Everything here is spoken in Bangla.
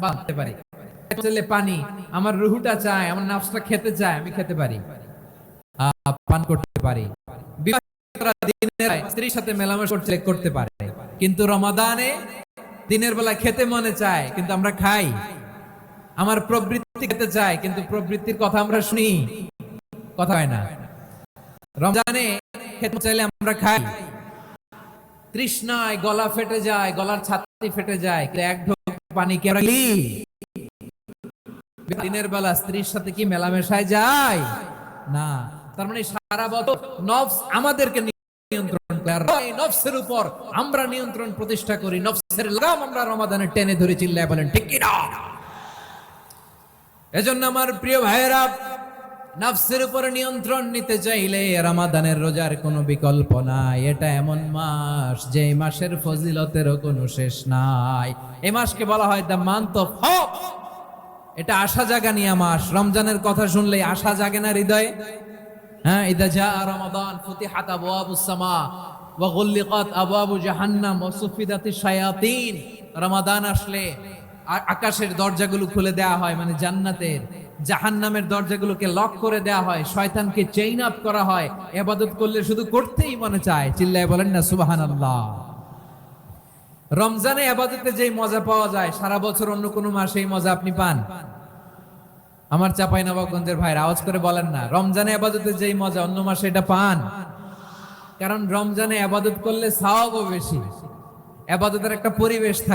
বাঁধতে পারি, চলে পানি, আমার রুহুটা চায়, আমার নাফসটা খেতে চায়, আমি খেতে পারি, পান করতে পারি। বিবাহিতরা দিনের স্ত্রীর সাথে মেলামেশা করতে পারে, কিন্তু রমাদানে দিনের বেলা খেতে মনে চায় কিন্তু আমরা খাই। আমার প্রবৃত্তি খেতে চায় কিন্তু প্রবৃত্তির কথা আমরা শুনি, কথা হয় না। রমজানে খেতে চাইলে আমরা খাই, তৃষ্ণায় গলা ফেটে যায়, গলার ছাতি ফেটে যায়, এক ঢোক পানি কে দিনের বেলা স্ত্রীর সাথে কি মেলামেশায় যায় না। তার মানে সারা বছর নফস আমাদেরকে নিয়ন্ত্রণ করে, এই নফসের উপর আমরা নিয়ন্ত্রণ প্রতিষ্ঠা করি, নফসের লাগাম আমরা রমাদানে টেনে ধরে চিল্লায় বলেন ঠিক কি না। এজন্য আমার প্রিয় ভাইয়েরা, নফসের উপরে নিয়ন্ত্রণ নিতে চাইলে রমাদানের রোজার কোনো বিকল্প নাই। এটা এমন মাস যে মাসের ফজিলতেরও কোনো শেষ নাই। এই মাসকে বলা হয় দ্য মান্থ অফ হোপ। এটা আশা জাগানিয়া মাস। রমজানের কথা শুনলেই আশা জাগে না হৃদয়ে? হ্যাঁ, ইদা জা রমাদান ফুতিহাত আবওয়াবুস সামা ওয়া গুল্লিকাত আবওয়াবু জাহান্নাম ওয়া সুফিদাতিশ শায়াতিন। রমাদান আসলে আকাশের দরজাগুলো খুলে দেয়া হয়, মানে জান্নাতের। জাহান্নামের দরজাগুলোকে লক করে দেয়া হয়, শয়তানকে চেইন আপ করা হয়। ইবাদত করলে শুধু করতেই মনে চায়, চিল্লায় বলেন না সুবহানাল্লাহ। রমজানে ইবাদতে যেই মজা পাওয়া যায় সারা বছর অন্য কোনো মাসে এই মজা আপনি পান? আমার চাঁপাইনবাবগঞ্জের ভাইরা আওয়াজ করে বলেন না, রমজানে ইবাদতে যেই মজা অন্য মাসে এটা পান? কারণ রমজানে ইবাদত করলে সওয়াবও বেশি, ইবাদতের একটা পরিবেশ থাকে।